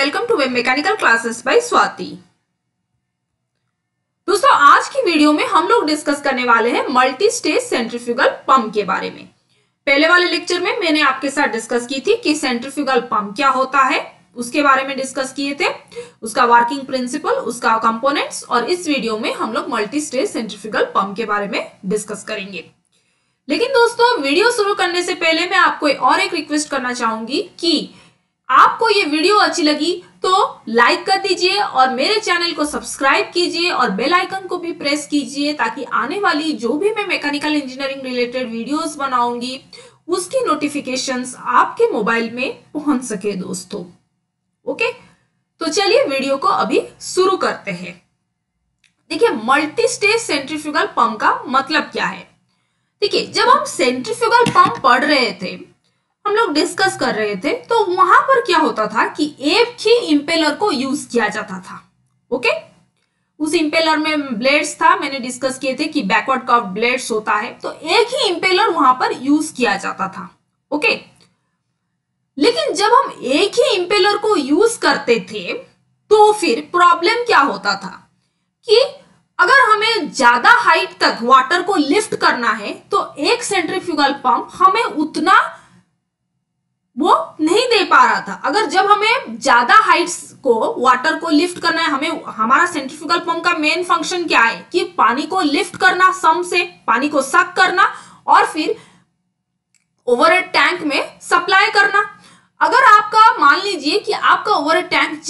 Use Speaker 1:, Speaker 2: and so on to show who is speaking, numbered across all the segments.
Speaker 1: Welcome to web mechanical classes by Swati. दोस्तों, आज की वीडियो में हम लोग डिस्कस करने वाले हैं मल्टी स्टेज सेंट्रीफ्यूगल पंप के बारे में। पहले वाले लेक्चर में मैंने आपके साथ डिस्कस की थी कि सेंट्रीफ्यूगल पंप क्या होता है, उसके बारे में डिस्कस किए थे, उसका वर्किंग प्रिंसिपल, उसका कंपोनेंट्स, और इस वीडियो में हम लोग मल्टी स्टेज सेंट्रीफ्यूगल पंप के बारे में डिस्कस करेंगे। लेकिन दोस्तों, वीडियो शुरू करने से पहले मैं आपको और एक रिक्वेस्ट करना चाहूंगी कि आपको ये वीडियो अच्छी लगी तो लाइक कर दीजिए और मेरे चैनल को सब्सक्राइब कीजिए और बेल आइकन को भी प्रेस कीजिए ताकि आने वाली जो भी मैं मैकेनिकल इंजीनियरिंग रिलेटेड वीडियोस बनाऊंगी उसकी नोटिफिकेशंस आपके मोबाइल में पहुंच सके दोस्तों। ओके, तो चलिए वीडियो को अभी शुरू करते हैं। देखिए, मल्टी स्टेज सेंट्रीफ्यूगल पंप का मतलब क्या है। देखिए, जब हम सेंट्रीफ्यूगल पंप पढ़ रहे थे, हम लोग डिस्कस कर रहे थे, तो वहां पर क्या होता था कि एक ही इंपेलर को यूज किया जाता था। ओके, उस इंपेलर में ब्लेड्स था, मैंने डिस्कस किए थे कि बैकवर्ड कर्व ब्लेड्स होता है, तो एक ही इंपेलर वहां पर यूज किया जाता था। ओके, लेकिन जब हम एक ही इंपेलर को यूज करते थे तो फिर प्रॉब्लम क्या होता था कि अगर हमें ज्यादा हाइट तक वाटर को लिफ्ट करना है तो एक सेंट्रीफ्यूगल पंप हमें उतना वो नहीं दे पा रहा था। अगर जब हमें ज्यादा हाइट्स को वाटर को लिफ्ट करना है, हमें हमारा सेंट्रीफ्यूगल पंप का मेन फंक्शन क्या है कि पानी को लिफ्ट करना, सम से पानी को सक करना और फिर ओवरहेड टैंक में सप्लाई करना। अगर आपका मान लीजिए कि आपका ओवरहेड टैंक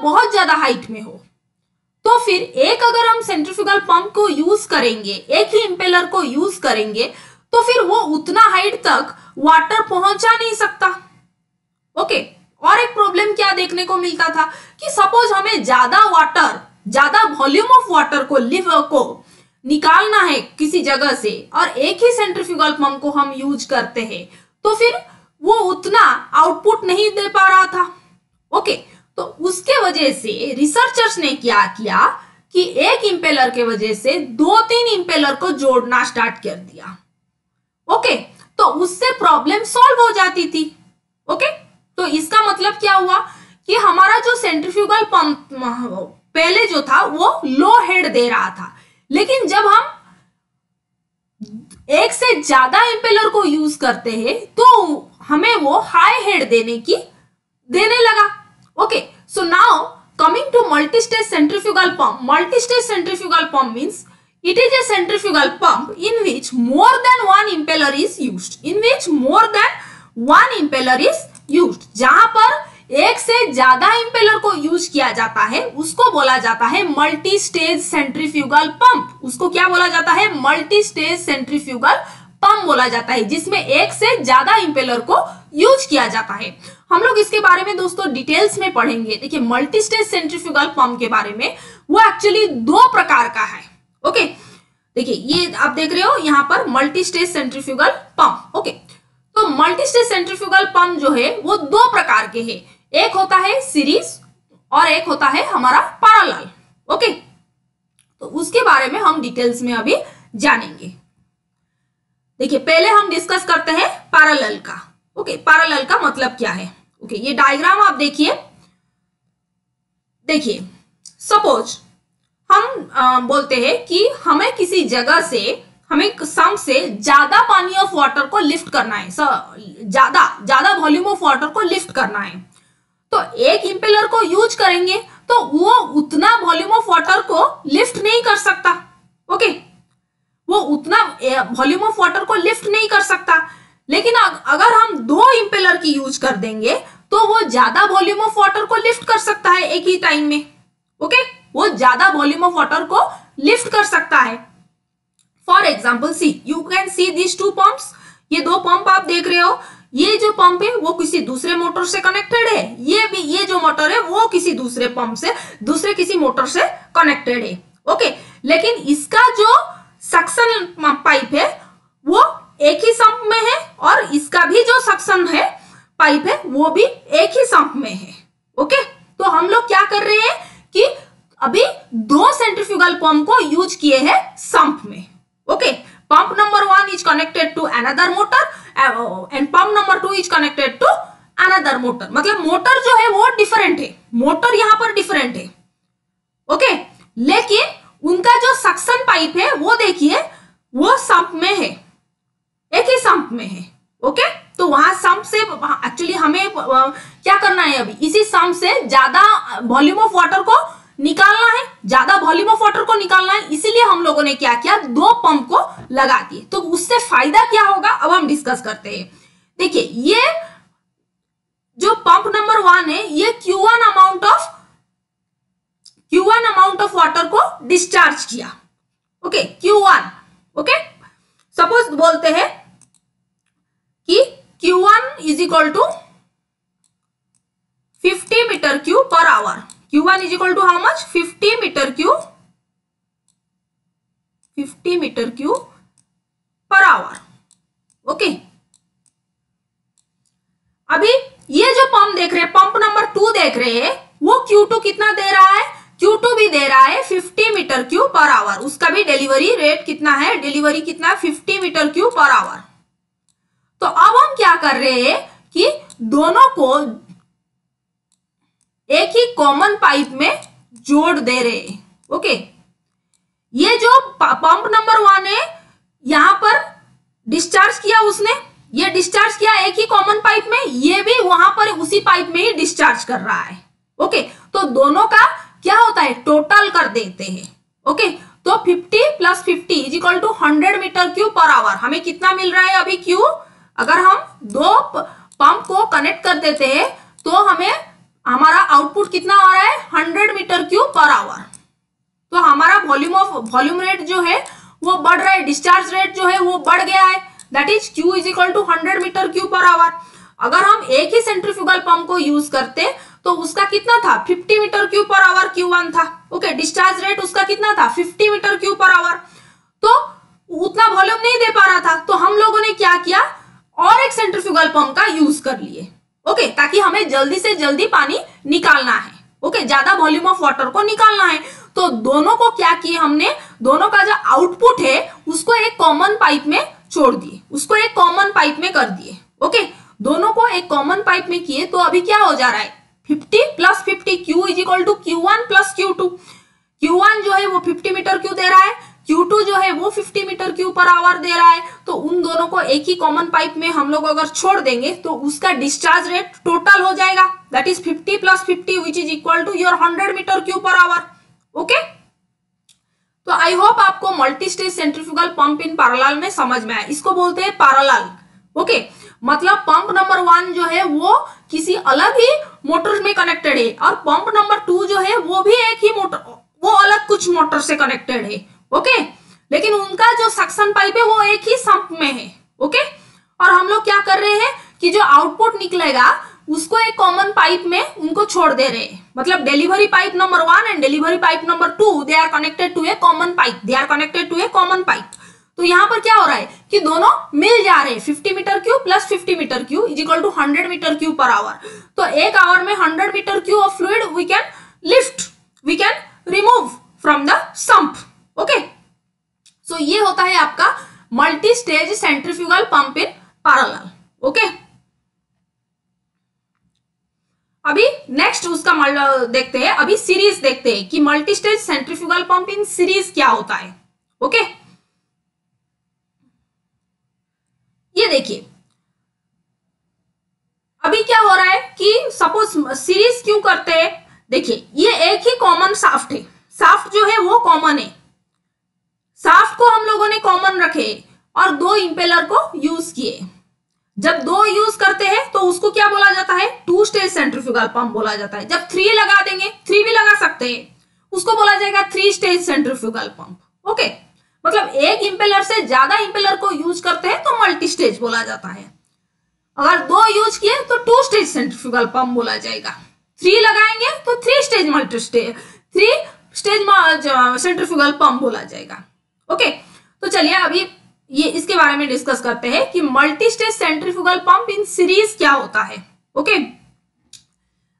Speaker 1: बहुत ज्यादा हाइट में हो तो फिर अगर हम सेंट्रीफ्यूगल पंप को यूज करेंगे, एक ही इंपेलर को यूज करेंगे, तो फिर वो उतना हाइट तक वाटर पहुंचा नहीं सकता। ओके, और एक प्रॉब्लम क्या देखने को मिलता था कि सपोज हमें ज्यादा वॉल्यूम ऑफ वाटर को निकालना है किसी जगह से और एक ही सेंट्रीफ्यूगल पंप को हम यूज करते हैं, तो फिर वो उतना आउटपुट नहीं दे पा रहा था। ओके, तो उसके वजह से रिसर्चर्स ने क्या किया कि एक इंपेलर के वजह से 2-3 इंपेलर को जोड़ना स्टार्ट कर दिया। ओके, तो उससे प्रॉब्लम सॉल्व हो जाती थी। ओके, तो इसका मतलब क्या हुआ कि हमारा जो सेंट्रीफ्यूगल पंप पहले जो था वो लो हेड दे रहा था, लेकिन जब हम एक से ज्यादा इंपेलर को यूज करते हैं तो हमें वो हाई हेड देने लगा। Okay, so now coming to multi-stage centrifugal pump. Multi-stage centrifugal pump means it is a centrifugal pump in which more than one impeller is used. जहां पर एक से ज्यादा इंपेलर को यूज किया जाता है उसको बोला जाता है मल्टी स्टेज सेंट्रीफ्यूगल पंप। उसको क्या बोला जाता है? मल्टी स्टेज सेंट्रीफ्यूगल पंप बोला जाता है, जिसमें एक से ज्यादा इंपेलर को यूज किया जाता है। हम लोग इसके बारे में दोस्तों डिटेल्स में पढ़ेंगे। देखिए, मल्टी स्टेज सेंट्रीफ्यूगल पंप के बारे में वो एक्चुअली 2 प्रकार का है। ओके, देखिए ये आप देख रहे हो यहाँ पर multi stage centrifugal pump. Okay, तो मल्टी स्टेज सेंट्रीफ्यूगल पंप जो है वो 2 प्रकार के हैं। एक होता है सीरीज और एक होता है हमारा पैरेलल। ओके, तो उसके बारे में हम डिटेल्स में अभी जानेंगे। देखिए, पहले हम डिस्कस करते हैं पैरेलल का। ओके, पैरेलल का मतलब क्या है? ओके, ये डायग्राम आप देखिए। सपोज हम बोलते हैं कि हमें किसी जगह से हमें सम से ज्यादा पानी ऑफ वाटर को लिफ्ट करना है, ज्यादा वॉल्यूम ऑफ वाटर को लिफ्ट करना है, तो एक इंपेलर को यूज करेंगे तो वो उतना वॉल्यूम ऑफ वाटर को लिफ्ट नहीं कर सकता। ओके, वो उतना वॉल्यूम ऑफ वाटर को लिफ्ट नहीं कर सकता। लेकिन अगर हम 2 इंपेलर की यूज कर देंगे तो वो ज्यादा वॉल्यूम ऑफ वाटर को लिफ्ट कर सकता है एक ही टाइम में। ओके, वो ज्यादा वॉल्यूम ऑफ वाटर को लिफ्ट कर सकता है। For example you can see this 2 pumps. ये 2 पंप आप देख रहे हो। ये जो पंप है वो किसी दूसरे मोटर से कनेक्टेड है, ये जो मोटर है वो किसी दूसरे पंप से किसी मोटर से कनेक्टेड है। ओके, लेकिन इसका जो सक्शन पाइप है वो एक ही संप में है और इसका भी जो सक्शन है पाइप है वो भी एक ही संप में है। ओके, तो हम लोग क्या कर रहे हैं कि अभी 2 सेंट्रीफ्यूगल पंप को यूज किए हैं संप में। Okay, pump number 1 is connected to another motor and pump number 2 is connected to another motor, मतलब मोटर जो है वो डिफरेंट है, मोटर यहाँ पर डिफरेंट है, ओके, लेकिन उनका जो सक्शन पाइप है वो देखिए वो संप में है, एक ही संप में है, ओके। तो वहां संप से एक्चुअली हमें क्या करना है, अभी इसी संप से ज्यादा वॉल्यूम ऑफ वाटर को निकालना है, ज्यादा वॉल्यूम ऑफ वाटर को निकालना है, इसीलिए हम लोगों ने क्या किया, दो पंप को लगा दिए। तो उससे फायदा क्या होगा अब हम डिस्कस करते हैं। देखिए ये जो पंप नंबर 1 है ये Q1 अमाउंट ऑफ वाटर को डिस्चार्ज किया, ओके, Q1, ओके। सपोज बोलते हैं कि Q1 is equal to 50 metre cube per hour. Q1 is equal to how much, 50 metre cube per hour, okay. अभी ये जो पंप देख रहे हैं, पंप नंबर 2 देख रहे हैं, वो Q2 कितना दे रहा है, Q2 भी दे रहा है 50 मीटर क्यूब पर आवर, उसका भी डिलीवरी रेट कितना है, डिलीवरी कितना है 50 मीटर क्यूब पर आवर। तो अब हम क्या कर रहे हैं कि दोनों को एक ही कॉमन पाइप में जोड़ दे रहे हैं, ओके। ये जो पंप नंबर 1 है यहां पर डिस्चार्ज किया उसने, ये डिस्चार्ज किया एक ही कॉमन पाइप में, ये भी वहां पर उसी पाइप में ही डिस्चार्ज कर रहा है, ओके। तो दोनों का क्या होता है, टोटल कर देते हैं, ओके। तो 50 + 50 is equal to 100 metre cube per hour. हमें कितना मिल रहा है अभी Q, अगर हम दो पंप को कनेक्ट कर देते हैं तो हमें हमारा आउटपुट कितना आ रहा है, 100 मीटर क्यूब पर आवर। तो हमारा वॉल्यूम रेट जो है वो बढ़ रहा है, डिस्चार्ज रेट जो है वो बढ़ गया है, that is Q is equal to 100 metre cube per hour. अगर हम एक ही सेंट्रीफ्यूगल पंप को यूज करते तो उसका कितना था, 50 metre cube per hour Q1 था, ओके। डिस्चार्ज रेट उसका कितना था, 50 मीटर क्यूब पर आवर। तो उतना वॉल्यूम नहीं दे पा रहा था, तो हम लोगों ने क्या किया, और एक सेंट्रीफ्यूगल पंप का यूज कर लिए, ओके, ताकि हमें जल्दी से जल्दी पानी निकालना है, ओके, ज्यादा वॉल्यूम ऑफ वाटर को निकालना है। तो दोनों को क्या किए हमने, दोनों का जो आउटपुट है उसको एक कॉमन पाइप में छोड़ दिए, उसको एक कॉमन पाइप में कर दिए, ओके। दोनों को एक कॉमन पाइप में किए तो अभी क्या हो जा रहा है, 50 + 50 Q is equal to Q1 + Q2। Q1 जो है वो 50 मीटर क्यूब दे रहा है, Q2 जो है वो 50 मीटर क्यूब पर आवर दे रहा है। तो उन दोनों को एक ही कॉमन पाइप में हम लोग अगर छोड़ देंगे तो उसका डिस्चार्ज रेट टोटल हो जाएगा, that is 50 + 50 which is equal to your 100 metre cube per hour, okay. तो आई होप आपको multi stage centrifugal pump in parallel में समझ में आया। इसको बोलते हैं पैरेलल, ओके। मतलब पंप नंबर 1 जो है वो किसी अलग ही मोटर में कनेक्टेड है, और पंप नंबर 2 जो है वो भी एक ही मोटर, वो अलग कुछ मोटर से कनेक्टेड है, ओके। लेकिन उनका जो सक्शन पाइप है वो एक ही संप में है, ओके। और हम लोग क्या कर रहे हैं कि जो आउटपुट निकलेगा उसको एक कॉमन पाइप में उनको छोड़ दे रहे हैं, मतलब delivery pipe number 1 and delivery pipe number 2 they are connected to a common pipe, they are connected to a common pipe. तो यहाँ पर क्या हो रहा है कि दोनों मिल जा रहे हैं, 50 metre cube + 50 metre cube is equal to 100 metre cube per hour. तो एक आवर में 100 metre cube of fluid we can lift, we can remove from the sump, okay. So ये होता है आपका multi stage centrifugal pump in parallel, okay. अभी next उसका देखते हैं, अभी सीरीज देखते हैं कि multi stage centrifugal pump in series क्या होता है, ओके। ये देखिए अभी क्या हो रहा है कि सपोज सीरीज क्यों करते हैं, देखिए ये एक ही कॉमन शाफ्ट है, शाफ्ट जो है वो कॉमन है, शाफ्ट को हम लोगों ने कॉमन रखे और दो इंपेलर को यूज किए। जब दो यूज करते हैं तो उसको क्या बोला जाता है, 2 स्टेज सेंट्रीफ्यूगल पंप बोला जाता है। जब 3 लगा देंगे, 3 भी लगा सकते हैं, उसको बोला जाएगा 3 स्टेज सेंट्रीफ्यूगल पंप, ओके। मतलब एक इंपेलर से ज्यादा इंपेलर को यूज करते हैं तो मल्टी स्टेज बोला जाता है। अगर 2 यूज किए तो 2 स्टेज सेंट्रीफ्यूगल पंप बोला जाएगा। 3 लगाएंगे तो 3 स्टेज सेंट्रीफ्यूगल पंप बोला जाएगा, ओके। तो चलिए अभी ये इसके बारे में डिस्कस करते हैं कि multi stage centrifugal pump in series क्या होता है, ओके।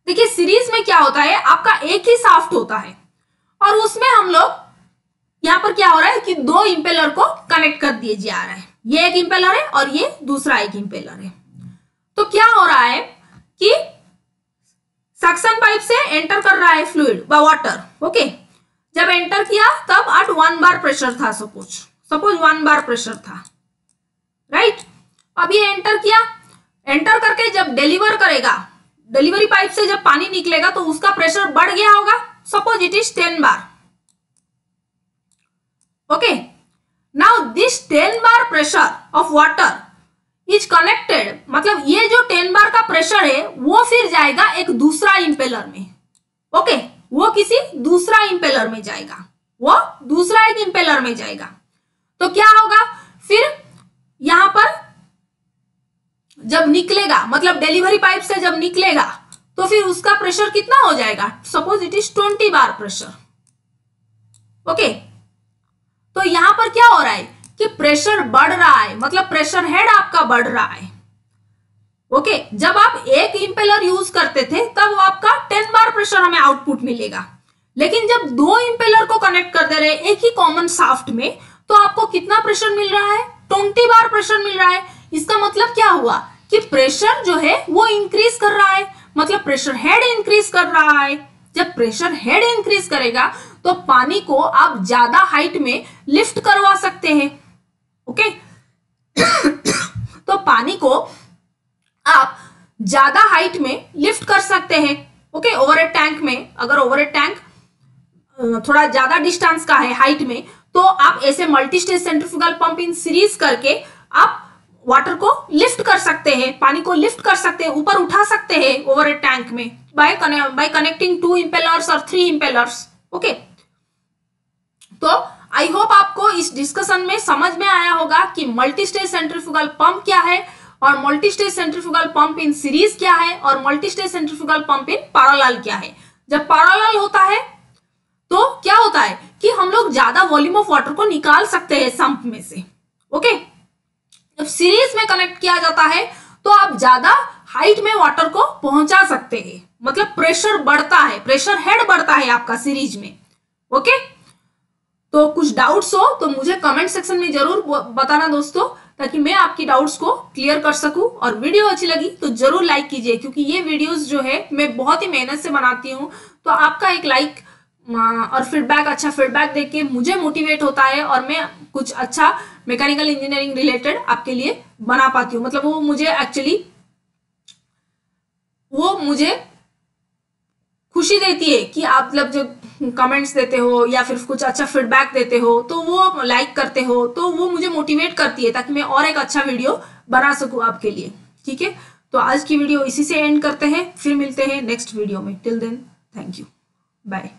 Speaker 1: देखिए सीरीज में क्या होता है, आपका एक ही शाफ्ट होता है और उसमें हम लोग यहाँ पर क्या हो रहा है कि 2 इंपेलर को कनेक्ट कर दिए जा रहा है, ये एक इंपेलर है और ये दूसरा एक इंपेलर है। तो क्या हो रहा है कि सक्शन पाइप से एंटर कर रहा है फ्लूइड व वाटर। ओके, जब एंटर किया तब एट 1 बार प्रेशर था, सपोज 1 बार प्रेशर था, राइट। अब ये एंटर किया, एंटर करके जब डिलीवर करेगा, डिलीवरी पाइप से जब पानी निकलेगा तो उसका प्रेशर बढ़ गया होगा, suppose it is 10 bar. Okay, now this 10 bar pressure of water is connected, मतलब ये जो 10 बार का प्रेशर है वो फिर जाएगा एक दूसरा इंपेलर में। ओके, वो किसी दूसरा इंपेलर में जाएगा, वो दूसरा एक इंपेलर में जाएगा। तो क्या होगा फिर यहां पर जब निकलेगा, मतलब डिलीवरी पाइप से जब निकलेगा तो फिर उसका प्रेशर कितना हो जाएगा, suppose it is 20 bar pressure. Okay, तो यहां पर क्या हो रहा है कि प्रेशर बढ़ रहा है, मतलब प्रेशर हेड आपका बढ़ रहा है। ओके, जब आप एक इंपेलर यूज करते थे तब आपका 10 बार प्रेशर हमें आउटपुट मिलेगा, लेकिन जब 2 इंपेलर को कनेक्ट कर दे रहे एक ही कॉमन शाफ्ट में तो आपको कितना प्रेशर मिल रहा है, 20 बार प्रेशर मिल रहा है। इसका मतलब क्या हुआ कि प्रेशर जो है वो इंक्रीज कर रहा है, मतलब प्रेशर हेड इंक्रीज कर रहा है। जब प्रेशर हेड इंक्रीज करेगा तो पानी को आप ज्यादा हाइट में लिफ्ट करवा सकते हैं। ओके तो पानी को आप ज्यादा हाइट में लिफ्ट कर सकते हैं। ओके, ओवर ए टैंक में, अगर ओवर ए टैंक थोड़ा ज्यादा डिस्टेंस का है हाइट में, तो आप ऐसे multi stage centrifugal pump in series करके आप वाटर को लिफ्ट कर सकते हैं, पानी को लिफ्ट कर सकते हैं, ऊपर उठा सकते हैं ओवर ए टैंक में बाय कनेक्टिंग 2 इंपेलर्स और 3 इंपेलर्स। ओके, तो आई होप आपको इस डिस्कशन में समझ में आया होगा कि मल्टी स्टेज सेंट्रीफ्यूगल पंप क्या है और multi stage centrifugal pump in series क्या है और multi stage centrifugal pump in parallel क्या है। जब पैरेलल होता है तो क्या होता है कि हम लोग ज्यादा वॉल्यूम ऑफ वाटर को निकाल सकते हैं संप में से। ओके, जब सीरीज में कनेक्ट किया जाता है तो आप ज्यादा हाइट में वाटर को पहुंचा सकते हैं, मतलब प्रेशर बढ़ता है, प्रेशर हेड बढ़ता है आपका सीरीज में। ओके, तो कुछ डाउट्स हो तो मुझे कमेंट सेक्शन में जरूर बताना दोस्तों, ताकि मैं आपकी डाउट्स को क्लियर कर सकूं। और वीडियो अच्छी लगी तो जरूर लाइक कीजिए, क्योंकि ये वीडियोस जो है मैं बहुत ही मेहनत से बनाती हूँ, तो आपका एक लाइक और फीडबैक, अच्छा फीडबैक देके मुझे मोटिवेट होता है और मैं कुछ अच्छा मैकेनिकल इंजीनियरिंग रिलेटेड आपके लिए बना पाती हूँ। मतलब वो मुझे खुशी देती है कि आप मतलब जो कमेंट्स देते हो या फिर कुछ अच्छा फीडबैक देते हो, तो वो लाइक करते हो, तो वो मुझे मोटिवेट करती है ताकि मैं और एक अच्छा वीडियो बना सकूं आपके लिए। ठीक है, तो आज की वीडियो इसी से एंड करते हैं, फिर मिलते हैं नेक्स्ट वीडियो में। Till then, thank you, bye.